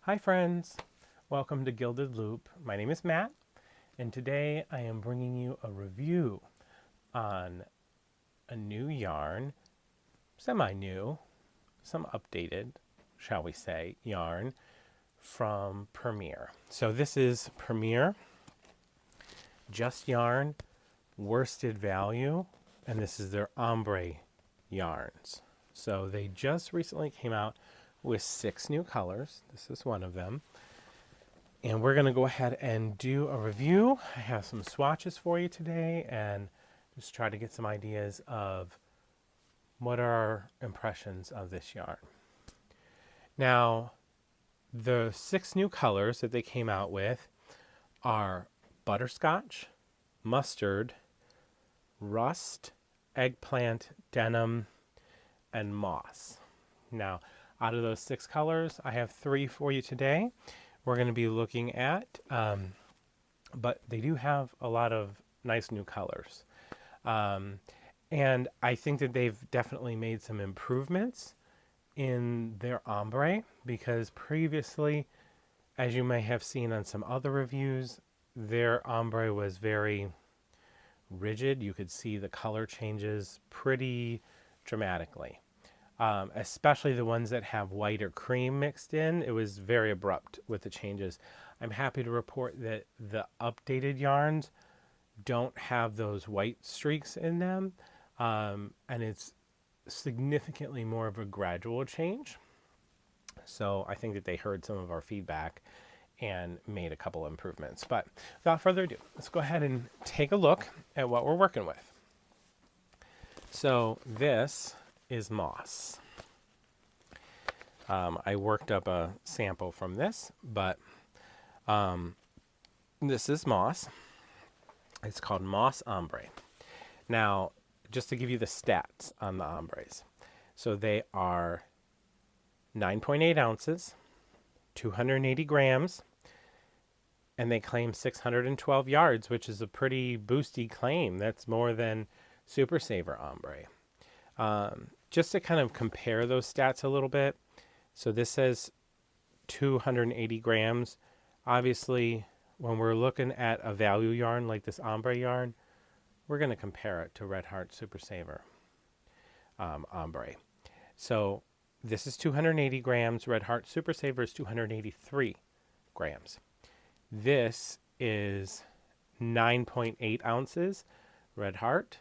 Hi friends, welcome to Gilded Loop. My name is Matt, and today I am bringing you a review on a new yarn, semi-new, some updated, shall we say, yarn from Premier. So this is Premier, Just Yarn Worsted Value, and this is their ombre yarns. So they just recently came out with 6 new colors. This is one of them. And we're going to go ahead and do a review. I have some swatches for you today and just try to get some ideas of what are our impressions of this yarn. Now, the 6 new colors that they came out with are Butterscotch, Mustard, Rust, Eggplant, Denim, and Moss. Now, out of those 6 colors, I have 3 for you today. We're going to be looking at, but they do have a lot of nice new colors. And I think that they've definitely made some improvements in their ombre, because previously, as you may have seen on some other reviews, their ombre was very rigid. You could see the color changes pretty dramatically. Especially the ones that have white or cream mixed in. It was very abrupt with the changes. I'm happy to report that the updated yarns don't have those white streaks in them, and it's significantly more of a gradual change. So I think that they heard some of our feedback and made a couple improvements. But without further ado, let's go ahead and take a look at what we're working with. So this is Moss. I worked up a sample from this, but this is Moss. It's called Moss Ombre. Now, just to give you the stats on the ombres. So they are 9.8 ounces, 280 grams, and they claim 612 yards, which is a pretty boosty claim. That's more than Super Saver Ombre. Just to kind of compare those stats a little bit. So this says 280 grams. Obviously, when we're looking at a value yarn like this ombre yarn, we're going to compare it to Red Heart Super Saver Ombre. So this is 280 grams. Red Heart Super Saver is 283 grams. This is 9.8 ounces. Red Heart,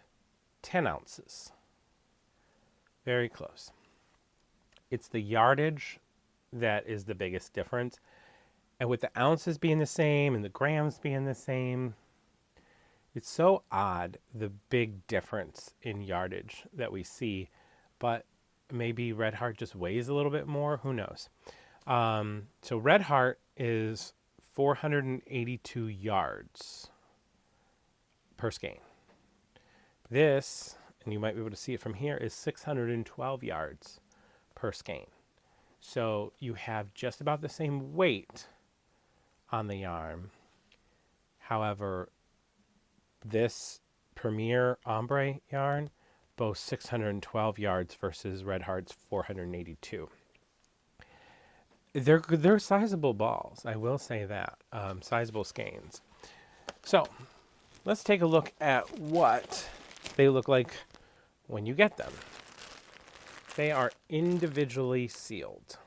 10 ounces. Very close. It's the yardage that is the biggest difference. And with the ounces being the same and the grams being the same, it's so odd, the big difference in yardage that we see. But maybe Red Heart just weighs a little bit more. Who knows? So Red Heart is 482 yards per skein. This, and you might be able to see it from here, is 612 yards per skein. So you have just about the same weight on the yarn. However, this Premier Ombre yarn boasts 612 yards versus Red Heart's 482. They're sizable balls, I will say that. Sizable skeins. So let's take a look at what they look like when you get them. They are individually sealed.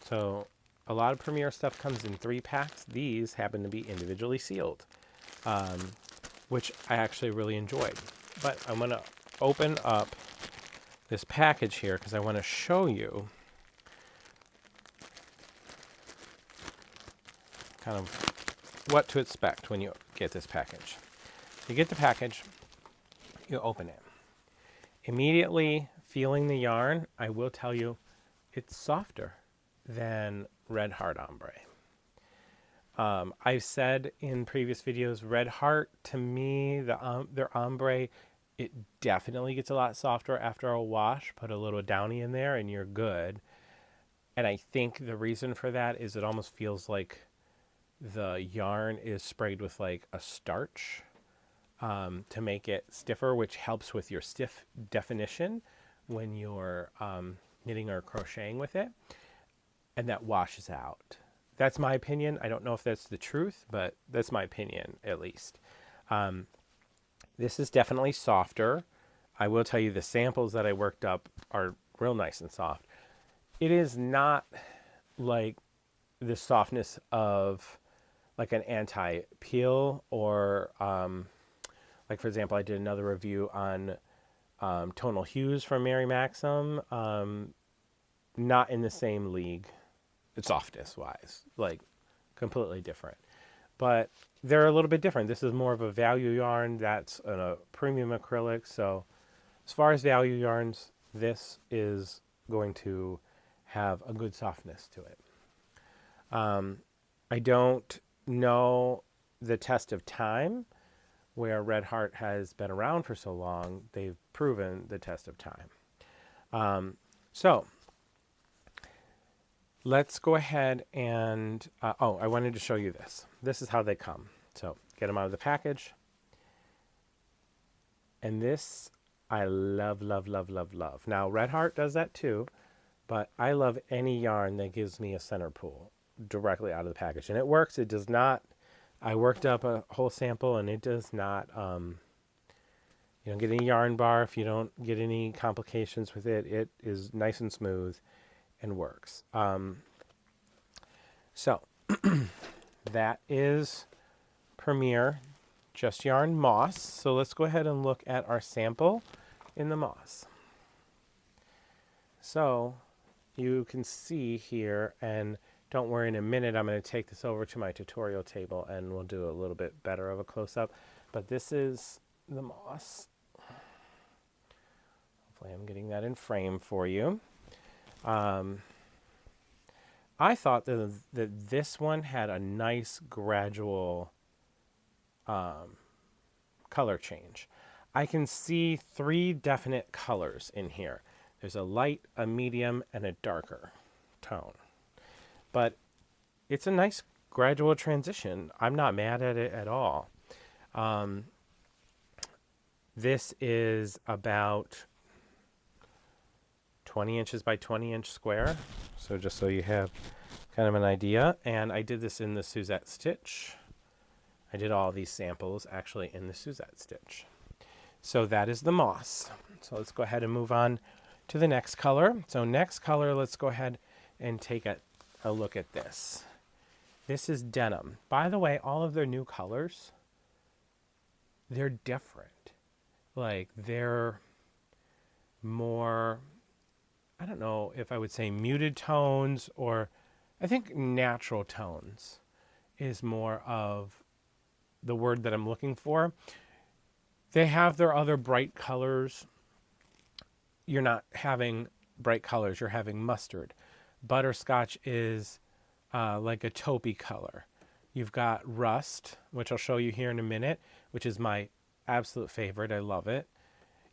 So a lot of Premier stuff comes in 3 packs. These happen to be individually sealed, which I actually really enjoyed. But I'm going to open up this package here because I want to show you kind of what to expect when you get this package. You get the package, you open it. Immediately feeling the yarn, I will tell you, it's softer than Red Heart Ombre. I've said in previous videos, Red Heart, to me, their ombre, it definitely gets a lot softer after a wash. Put a little downy in there and you're good. And I think the reason for that is it almost feels like the yarn is sprayed with like a starch to make it stiffer, which helps with your stiff definition when you're knitting or crocheting with it. and that washes out. That's my opinion. I don't know if that's the truth, but that's my opinion at least. This is definitely softer. I will tell you the samples that I worked up are real nice and soft. It is not like the softness of like an anti-peel or like, for example, I did another review on tonal hues from Mary Maxim. Not in the same league, softness wise, like completely different. But they're a little bit different. This is more of a value yarn. That's a premium acrylic. So as far as value yarns, this is going to have a good softness to it. I don't know the test of time. Where Red Heart has been around for so long, they've proven the test of time. So let's go ahead and, I wanted to show you this. This is how they come. So get them out of the package. And this I love, love, love, love, love. Now, Red Heart does that too, but I love any yarn that gives me a center pull directly out of the package. And it works. It does not, I worked up a whole sample and it does not, you don't get any yarn barf. You don't get any complications with it. It is nice and smooth and works. So that is Premier Just Yarn Moss. So let's go ahead and look at our sample in the moss. So you can see here, and don't worry, in a minute I'm going to take this over to my tutorial table and we'll do a little bit better of a close-up. But this is the moss. Hopefully I'm getting that in frame for you. I thought that this one had a nice gradual color change. I can see 3 definite colors in here. There's a light, a medium, and a darker tone. But it's a nice gradual transition. I'm not mad at it at all. This is about 20 inches by 20 inch square. So just so you have kind of an idea. And I did this in the Suzette stitch. I did all these samples actually in the Suzette stitch. So that is the moss. So let's go ahead and move on to the next color. So next color, let's go ahead and take a look at this. This is Denim. By the way, all of their new colors, they're different. Like they're more, I don't know if I would say muted tones, or I think natural tones is more of the word that I'm looking for. They have their other bright colors. You're not having bright colors, you're having mustard. Butterscotch is like a taupey color. You've got Rust, which I'll show you here in a minute, which is my absolute favorite. I love it.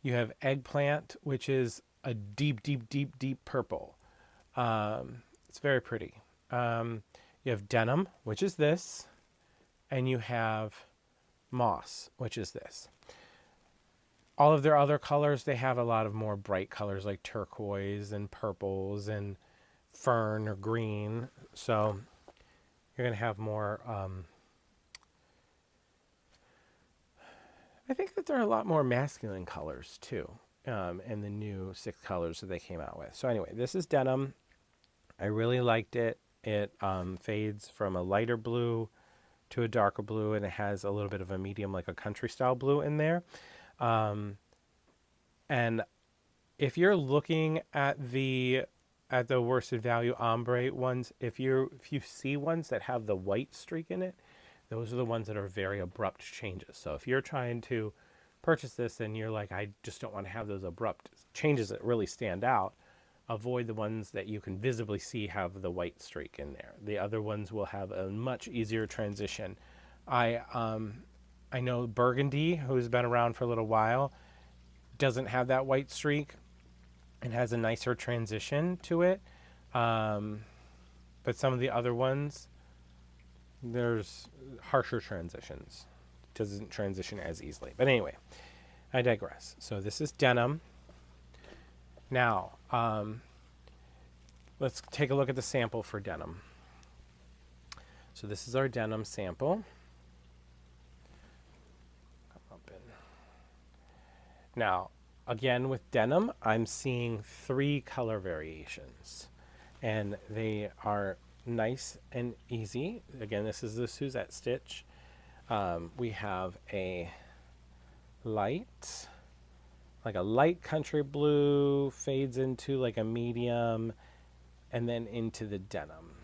You have Eggplant, which is a deep, deep, deep, deep purple. It's very pretty. You have Denim, which is this, and you have Moss, which is this. All of their other colors, they have a lot of more bright colors like turquoise and purples and fern or green. So you're going to have more, I think that there are a lot more masculine colors too, in the new 6 colors that they came out with. So anyway, this is Denim. I really liked it. It fades from a lighter blue to a darker blue, and it has a little bit of a medium, like a country style blue in there. And if you're looking at the Worsted Value Ombre ones, if you see ones that have the white streak in it, those are the ones that are very abrupt changes. So if you're trying to purchase this and you're like, I just don't want to have those abrupt changes that really stand out, avoid the ones that you can visibly see have the white streak in there. The other ones will have a much easier transition. I know Burgundy, who's been around for a little while, doesn't have that white streak and has a nicer transition to it. But some of the other ones, there's harsher transitions. It doesn't transition as easily. But anyway, I digress. So this is Denim. Now, let's take a look at the sample for denim. So this is our denim sample. Come up in. Now, again with denim, I'm seeing 3 color variations, and they are nice and easy. Again, this is the Suzette stitch. We have a light, like a light country blue, fades into like a medium, and then into the denim.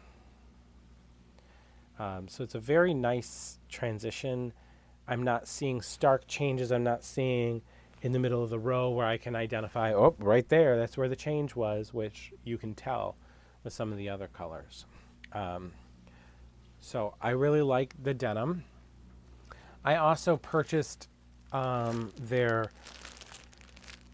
So it's a very nice transition. I'm not seeing stark changes. I'm not seeing in the middle of the row where I can identify, oh, right there, that's where the change was, which you can tell with some of the other colors. So I really like the denim. I also purchased their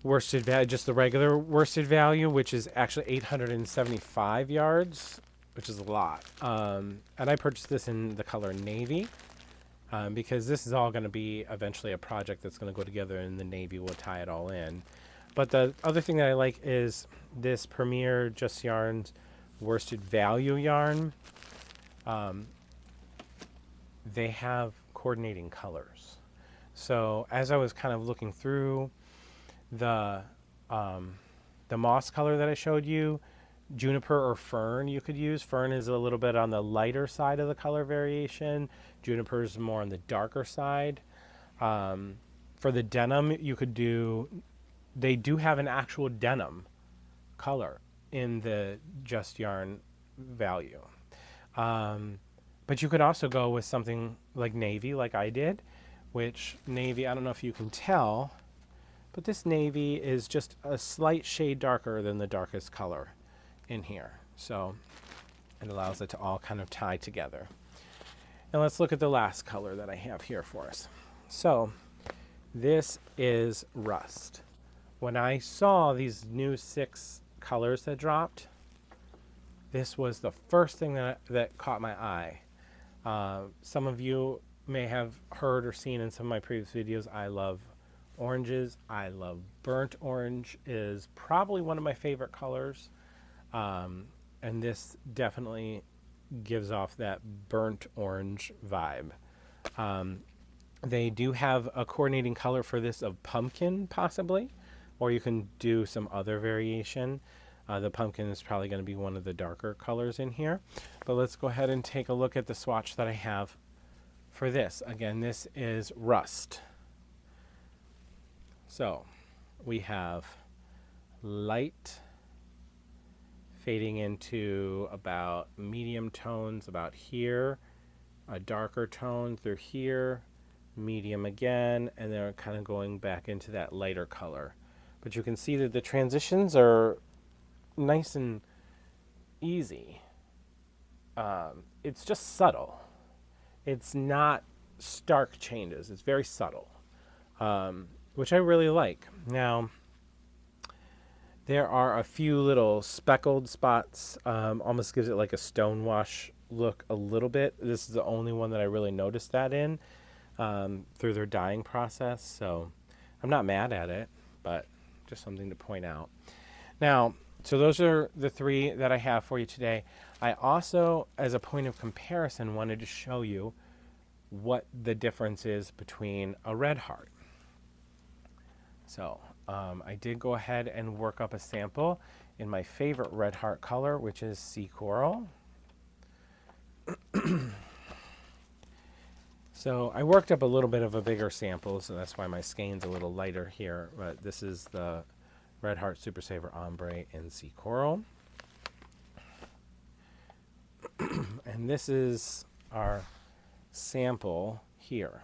worsted value, just the regular worsted value, which is actually 875 yards, which is a lot. And I purchased this in the color navy because this is all going to be eventually a project that's going to go together, and the navy will tie it all in. But the other thing that I like is this Premier Just Yarn's Worsted Value yarn. They have coordinating colors. So as I was kind of looking through the moss color that I showed you, juniper or fern you could use. Fern is a little bit on the lighter side of the color variation. Juniper is more on the darker side. For the denim, you could do, they do have an actual denim color in the Just Yarn Value. But you could also go with something like navy, like I did, which navy, I don't know if you can tell, but this navy is just a slight shade darker than the darkest color in here. So it allows it to all kind of tie together. And let's look at the last color that I have here for us. So this is Rust. When I saw these new 6 colors that dropped, this was the first thing that caught my eye. Some of you may have heard or seen in some of my previous videos, I love oranges. I love burnt orange, is probably one of my favorite colors. And this definitely gives off that burnt orange vibe. They do have a coordinating color for this of pumpkin, possibly, or you can do some other variation. The pumpkin is probably going to be one of the darker colors in here. But let's go ahead and take a look at the swatch that I have for this. Again, this is Rust. So we have light fading into about medium tones about here, a darker tone through here, medium again, and then kind of going back into that lighter color. But you can see that the transitions are nice and easy. It's just subtle. It's not stark changes. It's very subtle, which I really like. Now, there are a few little speckled spots, almost gives it like a stone wash look a little bit. This is the only one that I really noticed that in through their dyeing process. So I'm not mad at it, but just something to point out. Now, so those are the 3 that I have for you today. I also, as a point of comparison, wanted to show you what the difference is between a red heart. So I did go ahead and work up a sample in my favorite red heart color, which is sea coral. So I worked up a little bit of a bigger sample, so that's why my skein's a little lighter here, but this is the Red Heart Super Saver Ombre in Sea Coral. And this is our sample here.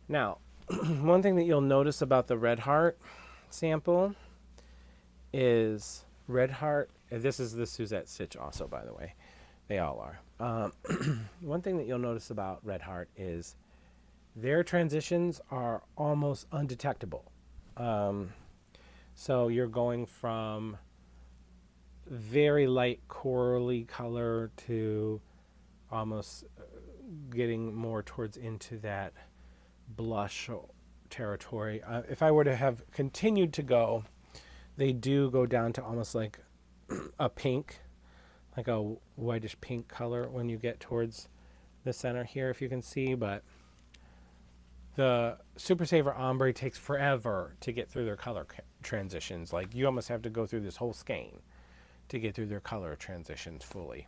Now, one thing that you'll notice about the Red Heart sample is Red Heart, this is the Suzette stitch also, by the way. They all are. One thing that you'll notice about Red Heart is their transitions are almost undetectable. So you're going from very light corally color to almost getting more towards into that blush territory. If I were to have continued to go, they do go down to almost like a pink, like a whitish pink color when you get towards the center here, if you can see. But the Super Saver Ombre takes forever to get through their color transitions. Like, you almost have to go through this whole skein to get through their color transitions fully.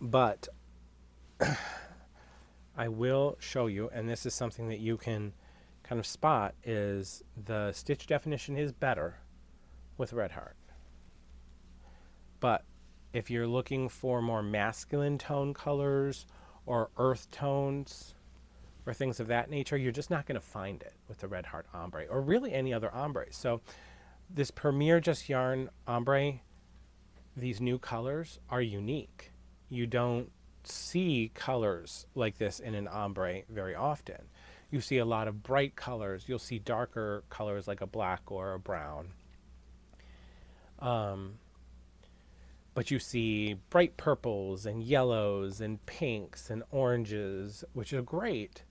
But I will show you, and this is something that you can kind of spot, is the stitch definition is better with Red Heart. But if you're looking for more masculine tone colors or earth tones or things of that nature, you're just not going to find it with the Red Heart Ombre, or really any other ombre. So this Premier Just Yarn Ombre, these new colors are unique. You don't see colors like this in an ombre very often. You see a lot of bright colors. You'll see darker colors like a black or a brown. But you see bright purples and yellows and pinks and oranges, which are great.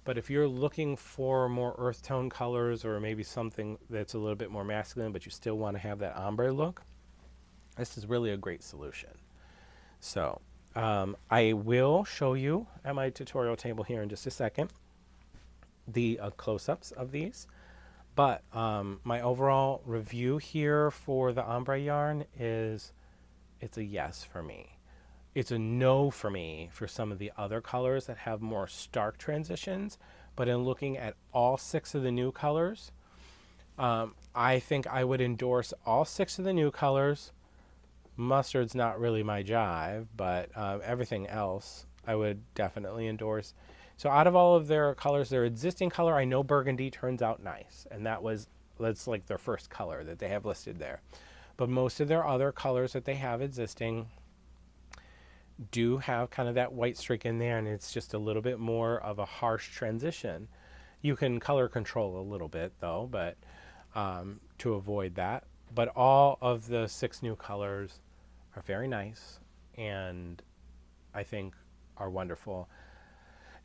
But if you're looking for more earth tone colors, or maybe something that's a little bit more masculine, but you still want to have that ombre look, this is really a great solution. So I will show you at my tutorial table here in just a second the close-ups of these. But my overall review here for the ombre yarn is, it's a yes for me. It's a no for me for some of the other colors that have more stark transitions. But in looking at all 6 of the new colors, I think I would endorse all 6 of the new colors. Mustard's not really my jive, but everything else I would definitely endorse. So out of all of their colors, their existing color, I know burgundy turns out nice, and that's like their first color that they have listed there. But most of their other colors that they have existing do have kind of that white streak in there, and it's just a little bit more of a harsh transition. You can color control a little bit though, but to avoid that. But all of the 6 new colors are very nice, and I think are wonderful,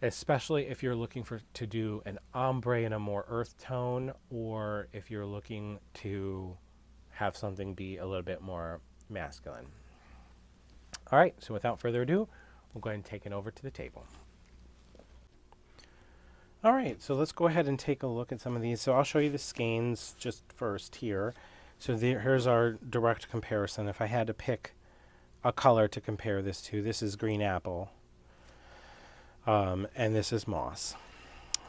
especially if you're looking to do an ombre in a more earth tone, or if you're looking to have something be a little bit more masculine. All right, so without further ado, we'll go ahead and take it over to the table. All right, so let's go ahead and take a look at some of these. So I'll show you the skeins just first here. So here's our direct comparison. If I had to pick a color to compare this to, this is green apple, and this is moss.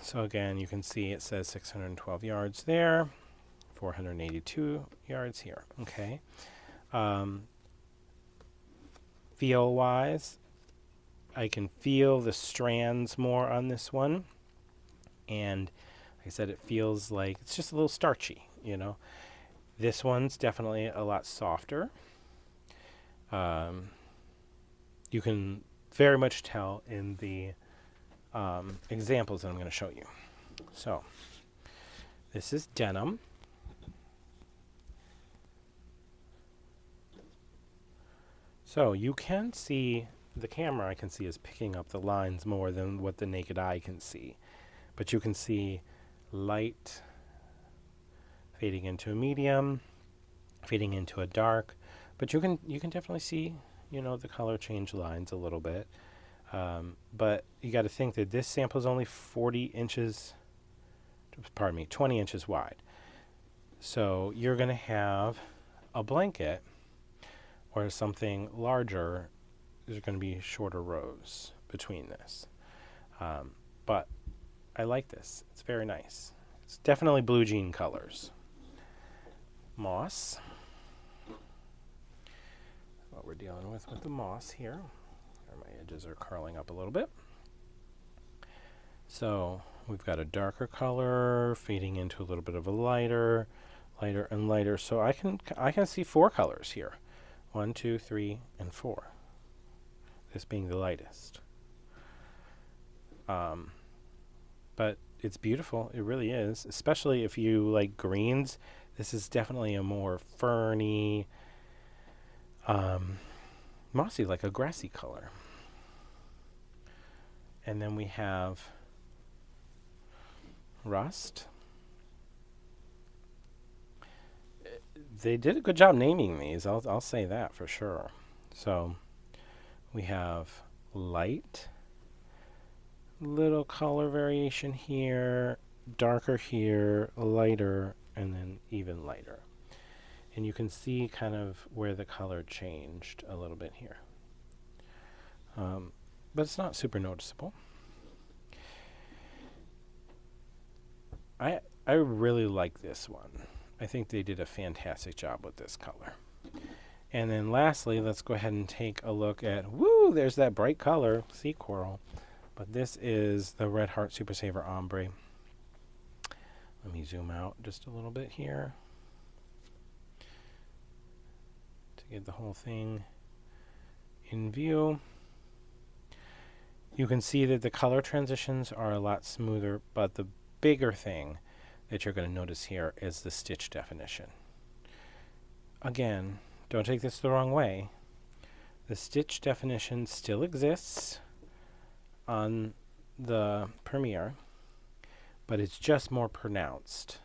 So again, you can see it says 612 yards there, 482 yards here. Okay. Feel-wise, I can feel the strands more on this one, and like I said, it feels like it's just a little starchy, you know. This one's definitely a lot softer. You can very much tell in the examples that I'm going to show you. So this is Denim. So you can see, the camera I can see is picking up the lines more than what the naked eye can see. But you can see light fading into a medium, fading into a dark. But you can definitely see, you know, the color change lines a little bit. But you got to think that this sample is only 20 inches wide. So you're going to have a blanket or something larger. There's going to be shorter rows between this. But I like this. It's very nice. It's definitely blue jean colors. Moss. What we're dealing with the moss here. My edges are curling up a little bit. So we've got a darker color fading into a little bit of a lighter and lighter. So I can see 4 colors here. 1, 2, 3, and 4. This being the lightest. But it's beautiful. It really is. Especially if you like greens. This is definitely a more ferny, mossy, like a grassy color. And then we have rust. they did a good job naming these. I'll say that for sure. So we have light, little color variation here, darker here, lighter, and then even lighter. And you can see kind of where the color changed a little bit here. But it's not super noticeable. I really like this one. I think they did a fantastic job with this color. And then lastly, let's go ahead and take a look at, woo, there's that bright color, sea coral. But this is the Red Heart Super Saver Ombre. Let me zoom out just a little bit here to get the whole thing in view. You can see that the color transitions are a lot smoother, but the bigger thing that you're going to notice here is the stitch definition. Again, don't take this the wrong way. The stitch definition still exists on the Premier, but it's just more pronounced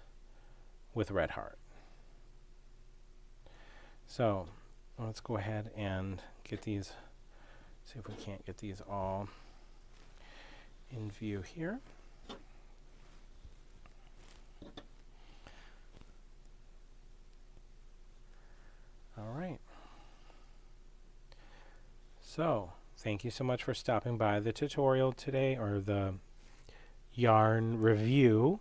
with Red Heart. So let's go ahead and get these, see if we can't get these all in view here. All right. So thank you so much for stopping by the tutorial today, or the yarn review.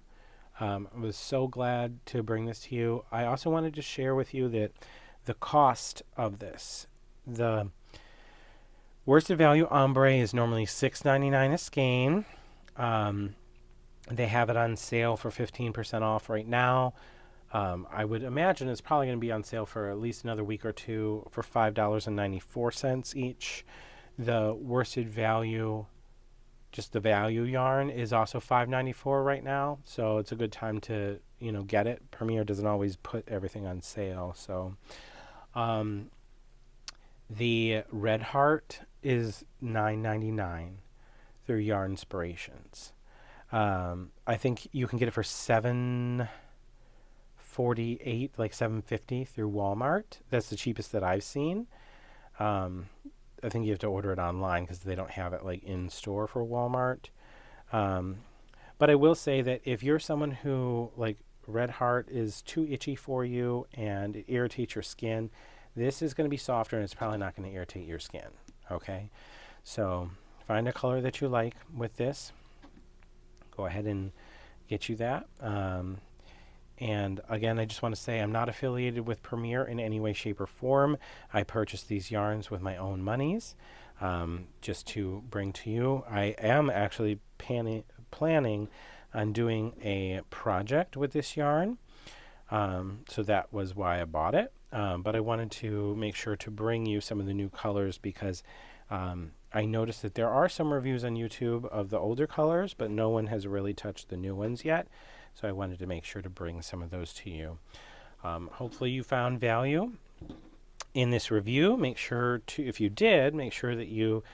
I was so glad to bring this to you. I also wanted to share with you that the cost of this, the Worsted Value Ombre is normally $6.99 a skein. They have it on sale for 15% off right now. I would imagine it's probably going to be on sale for at least another week or two for $5.94 each. The Worsted Value, just the value yarn, is also $5.94 right now, so it's a good time to get it. Premier doesn't always put everything on sale, so the Red Heart is $9.99 through Yarn Inspirations. I think you can get it for $7.48, like $7.50 through Walmart. That's the cheapest that I've seen. I think you have to order it online because they don't have it like in store for Walmart. But I will say that if you're someone who, like, Red Heart is too itchy for you and it irritates your skin, this is going to be softer and it's probably not going to irritate your skin. Okay, so find a color that you like with this. Go ahead and get you that. And again, I just want to say I'm not affiliated with Premier in any way, shape, or form. I purchased these yarns with my own monies just to bring to you. I am actually planning on doing a project with this yarn. So that was why I bought it. But I wanted to make sure to bring you some of the new colors because I noticed that there are some reviews on YouTube of the older colors, but no one has really touched the new ones yet. So I wanted to make sure to bring some of those to you. Hopefully you found value in this review. Make sure to, if you did, make sure that you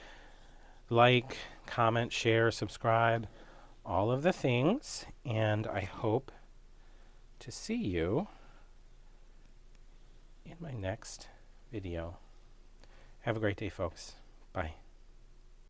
like, comment, share, subscribe, all of the things. And I hope to see you in my next video. Have a great day, folks. Bye.